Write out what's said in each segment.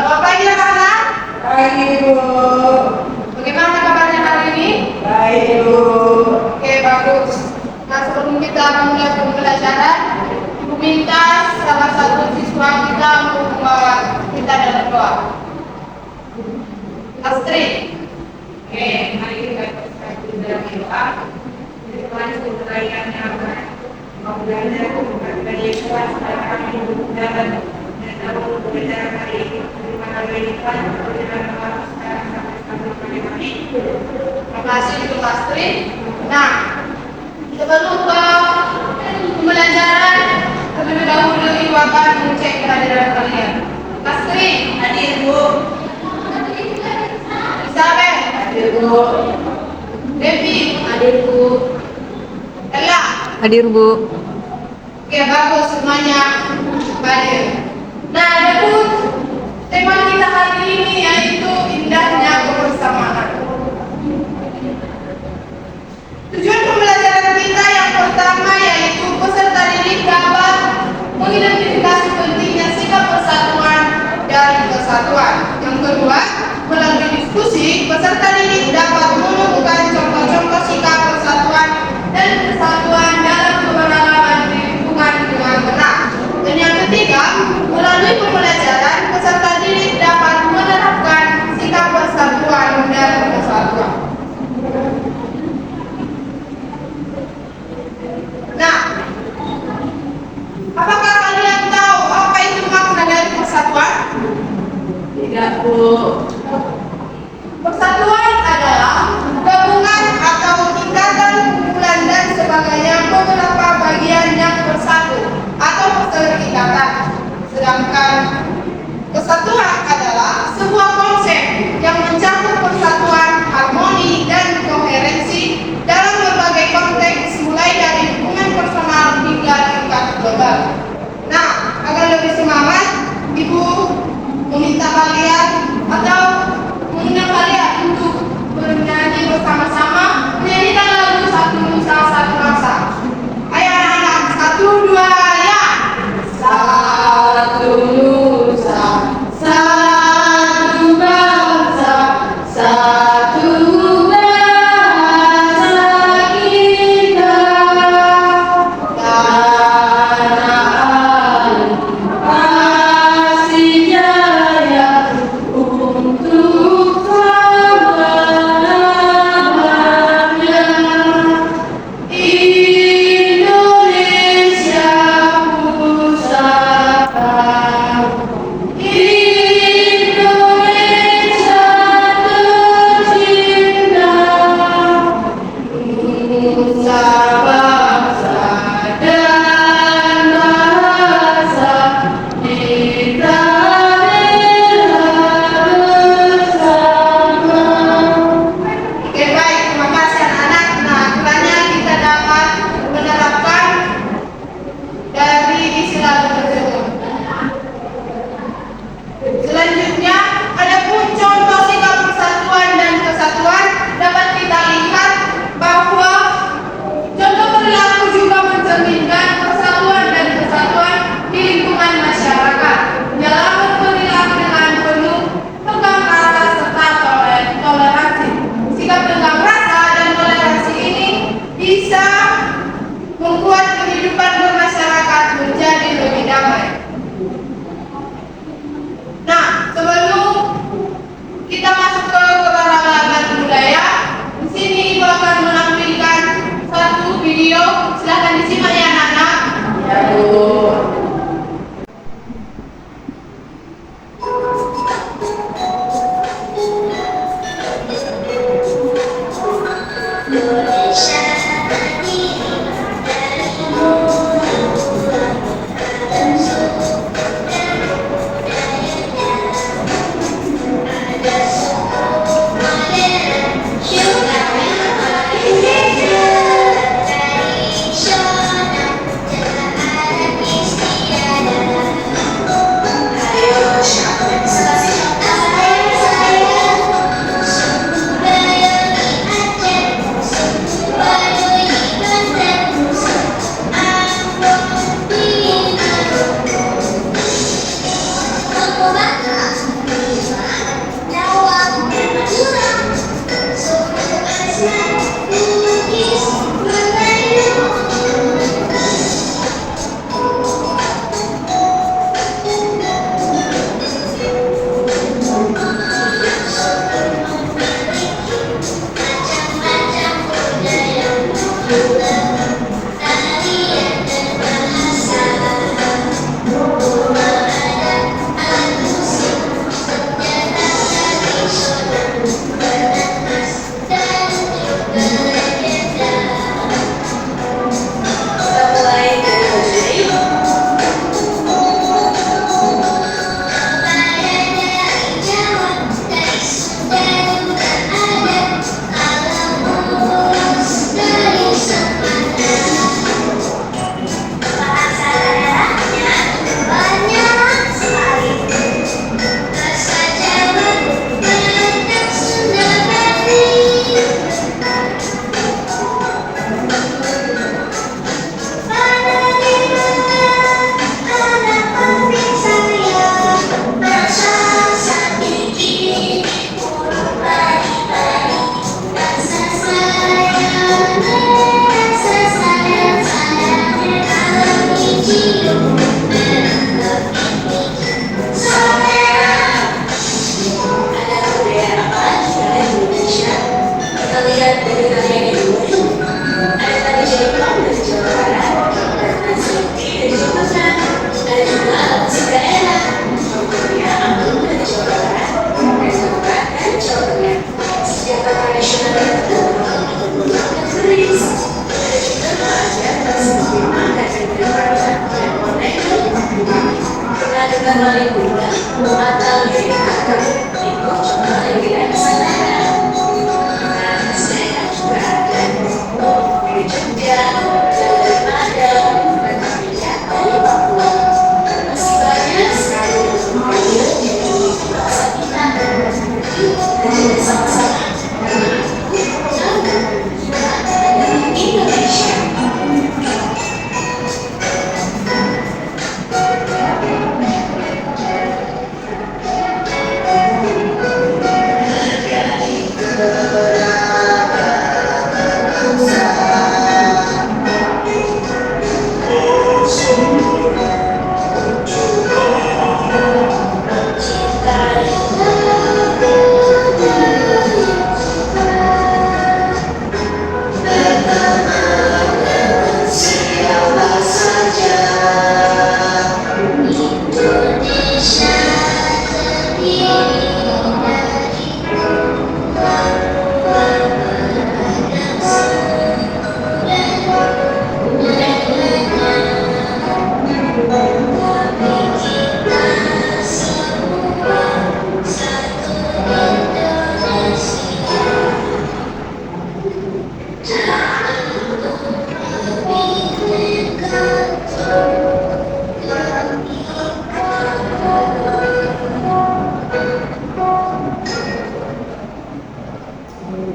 Selamat pagi anak-anak. Pagi Ibu. Bagaimana kabarnya hari ini? Baik Ibu. Oke, bagus. Nah, sebelum kita memulai pembelajaran, Ibu minta salah satu siswa kita untuk membawa kita dalam doa. Astrid. Oke, mari kita bersatu dalam doa. Tuhan kebaikan yang membelajar dari Tuhan supaya kami dapat belajar hari ini. Terima kasih Tuhan, berjalan sekarang sampai kami. Terima kasih untuk Astrid. Nah, sebelum ke pembelajaran, terlebih dahulu Ibu akan mengecek kehadiran kalian. Astrid, Hadir Bu. Isabel, Hadir Bu. Devi, Hadir Bu. Ella. Hadir Bu. Oke, bagus semuanya hadir. Nah, adapun tema kita hari ini yaitu indahnya kebersamaan. Tujuan pembelajaran kita yang pertama yaitu peserta didik dapat mengidentifikasi pentingnya sikap persatuan dan kesatuan. Yang kedua, melalui diskusi, peserta didik dapat menemukan contoh-contoh sikap persatuan dan kesatuan dalam keberagaman di lingkungan dengan benar. Dan yang ketiga, melalui pembelajaran, peserta didik dapat menerapkan sikap persatuan dan kesatuan. Nah, apakah kalian tahu apa itu makna dari persatuan? Tidak Bu. Persatuan adalah gabungan atau ikatan kumpulan dan sebagainya beberapa bagian yang bersatu atau terikatan. Sedangkan kesatuan adalah sebuah konsep yang mencakup persatuan, harmoni, dan koherensi dalam berbagai konteks mulai dari hubungan personal hingga tingkat global. Nah, agar lebih semangat, Ibu meminta kalian atau mengundang kalian untuk bernyanyi bersama-sama menyanyikan lagu Satu Nusa Satu Bangsa. Ayo anak-anak, 1, 2, ya. Satu Nusa, satu bangsa, satu bahasa kita. Tanah air kasih jaya untuk selama-lamanya. Indonesia Pusaka, Indonesia tercinta, nusa bangsa dan bahasa kita bela bersama. Oke, baik, terima kasih anak-anak. Nah, kiranya kita dapat menerapkan dari isi lagu tersebut. Selanjutnya, adapun contoh sikap persatuan dan kesatuan dapat kita lihat bahwa contoh perilaku juga mencerminkan persatuan dan kesatuan di lingkungan masyarakat. Dalam berperilaku dengan penuh tenggang rasa serta toleransi. Sikap tenggang rasa dan toleransi ini bisa membuat kehidupan bermasyarakat menjadi lebih damai. Nah, sebelum kita masuk ke keberagaman budaya, di sini Ibu akan menampilkan satu video. Silahkan disimak ya anak-anak. Ya Bu. Indonesia terdiri dari 2 bangsa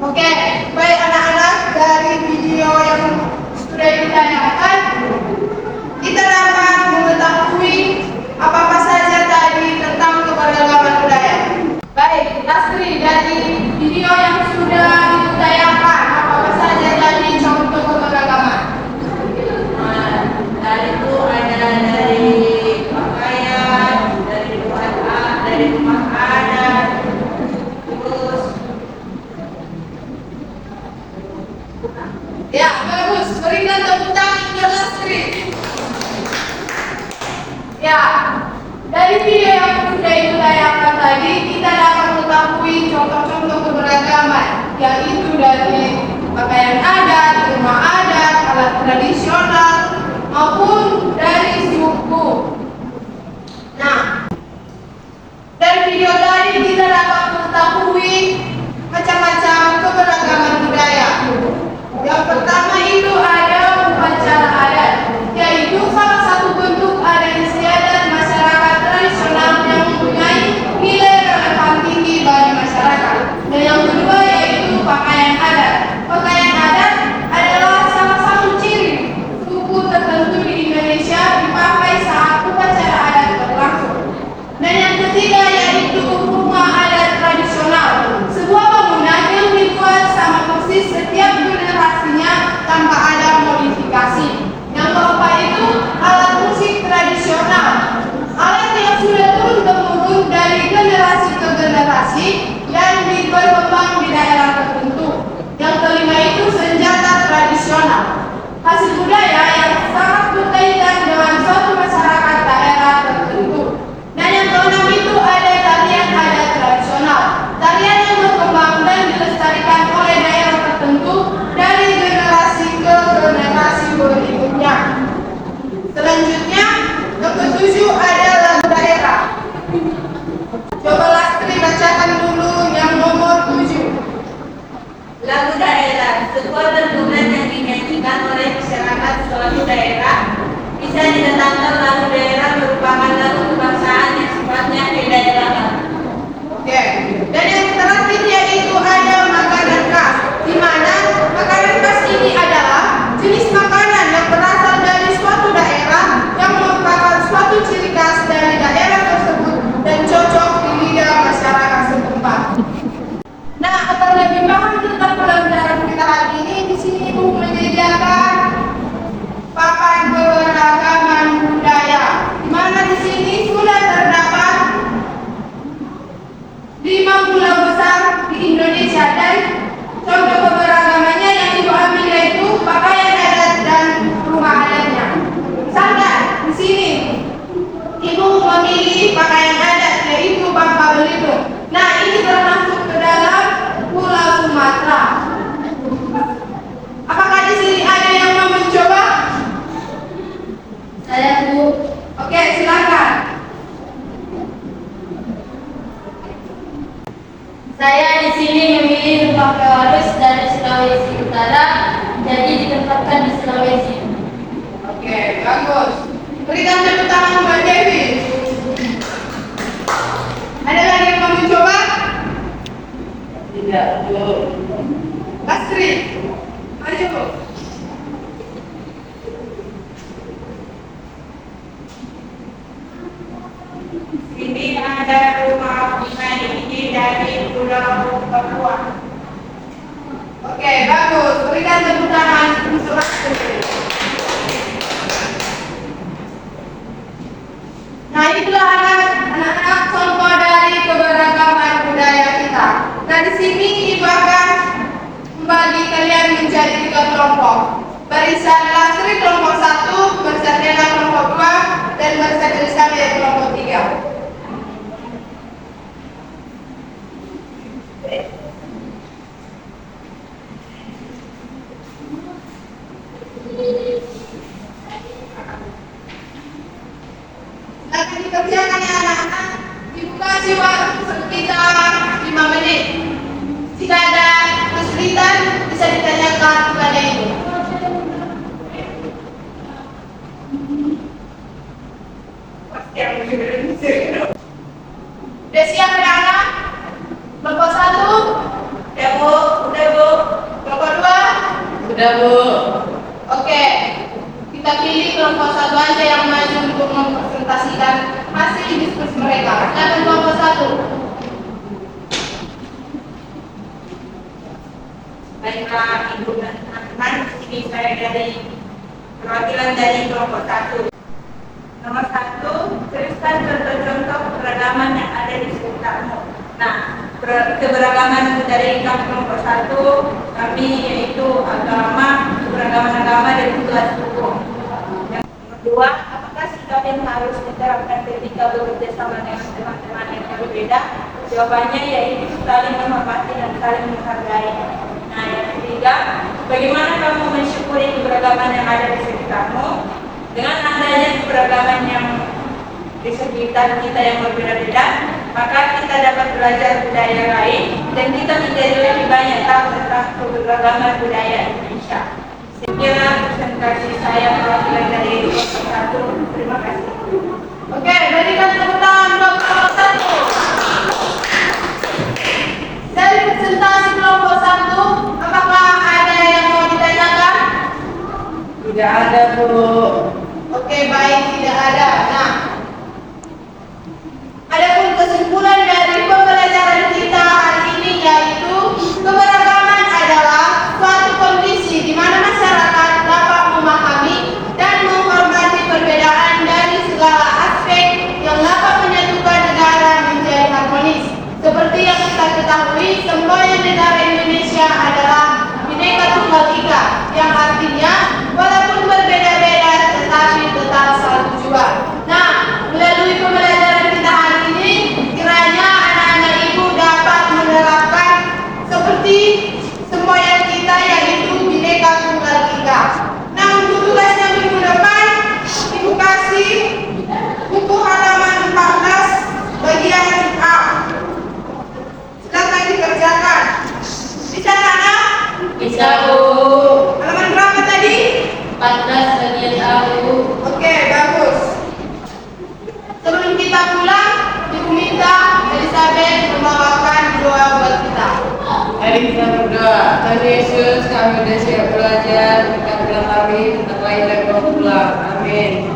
Oke, baik anak-anak, dari video yang sudah ditayangkan, kita dapat mengetahui apa-apa saja tadi tentang keberagaman budaya. Baik, Lastri, dari video yang sudah ditayangkan, apa-apa saja tadi contoh keberagaman? Dari itu ada dari pakaian, dari rumah adat, terus Ya, bagus. Berikan tepuk tangan untuk Lastri. Ya, dari video yang sudah ditayangkan tadi, kita dapat mengetahui contoh-contoh keberagaman, yaitu dari pakaian adat, rumah adat, alat tradisional, maupun dari suku. Nah, dari video tadi kita dapat mengetahui macam-macam keberagaman budaya. Yang pertama itu ada upacara adat, yaitu salah satu bentuk adat istiadat masyarakat tradisional yang mempunyai nilai relevan tinggi bagi masyarakat. Dan yang kedua yaitu pakaian adat. Pakaian adat adalah hasil budaya yang sangat berkaitan dengan suatu masyarakat daerah tertentu. Dan yang keenam itu ada tarian adat tradisional. Tarian yang berkembang dan dilestarikan oleh daerah tertentu dari generasi ke generasi berikutnya. Selanjutnya, yang ketujuh ada lagu daerah. Coba Lastri bacakan dulu yang nomor 7. Lagu daerah, sebuah dentuman yang dinyanyikan oleh masyarakat suatu daerah. Bisa dikatakan lagu daerah merupakan lagu kebangsaan yang sifatnya kedaerahan. Oke. Dan yang terakhir yaitu ada makanan khas, di mana makanan khas ini adalah jenis makanan yang berasal dari suatu daerah yang merupakan suatu ciri khas dari daerah tersebut dan cocok di lidah masyarakat setempat. Nah, agar lebih paham tentang pelajaran kita hari ini, di sini Ibu menyediakan papan keberagaman budaya, di mana di sini sudah terdapat 5 pulau besar di Indonesia dan contoh keberagamannya yang Ibu ambil yaitu pakaian adat dan rumah adatnya. Misalkan di sini Ibu memilih pakaian adat yaitu Bangka Belitung. Nah, ini termasuk ke dalam Pulau Sumatera. Apakah di sini ada yang mau mencoba? Saya Bu. Oke, silakan. Saya di sini memilih rumah Pewarus dari Sulawesi Utara, jadi ditempatkan di Sulawesi. Oke, bagus. Berikan tepuk tangan Mbak Dewi. Ada lagi yang mau mencoba? Tidak, Bu. Lastri, maju Bu. Ini ada rumah bunga ini dari Pulau Papua. Oke, bagus. Berikan tepuk tangan untuk Lastri. Nah, itulah anak-anak contoh dari keberagaman budaya kita. Nah, di sini Ibu akan membagi kalian menjadi 3 kelompok. Barisan Lastri kelompok 1, barisan Dena kelompok 2, dan barisan Elizabeth kelompok 3. Akan dikerjakan ya anak-anak. Ibu kasih waktu sekitar 5 menit. Jika ada kesulitan bisa ditanyakan kepada Ibu. Udah siap anak-anak? Kelompok 1? Ya Bu, udah Bu. Kelompok 2? Sudah, Bu. Oke. Kita pilih kelompok 1 aja yang maju untuk mempresentasikan hasil diskusi mereka. Silakan kelompok 1. Baiklah Ibu dan teman-teman, ini saya dari perwakilan dari kelompok 1. Nomor 1, teruskan contoh-contoh keberagaman yang ada di sekitarmu. Nah, keberagaman dari kelompok 1 kami yaitu agama, keberagaman agama dan juga suku. Yang kedua, apakah sikap yang harus diterapkan ketika bekerja sama dengan teman-teman yang berbeda? Jawabannya yaitu saling menghormati dan saling menghargai. Nah, yang ketiga, bagaimana kamu mensyukuri keberagaman yang ada di sekitarmu? Dengan adanya keberagaman yang di sekitar kita yang berbeda-beda, maka kita dapat belajar budaya lain dan kita menjadi lebih banyak tahu tentang keberagaman budaya Indonesia. Sekian presentasi saya perwakilan dari kelompok 1. Terima kasih. Oke, berikan tepuk tangan untuk kelompok 1. Dari presentasi kelompok 1, apakah ada yang mau ditanyakan? Tidak ada, Bu. Oke, baik, tidak ada. Nah, adapun kesimpulan dari pembelajaran kita hari ini yaitu keberagaman adalah suatu kondisi di mana masyarakat dapat memahami dan menghormati perbedaan dari segala aspek yang dapat menyatukan negara menjadi harmonis. Seperti yang kita ketahui, semboyan negara Indonesia adalah Bhinneka Tunggal Ika, yang artinya walaupun kita berdoa. Tuhan Yesus, kami sudah siap belajar, berkatilah kami, tetap lahir dan kau pulang. Amin.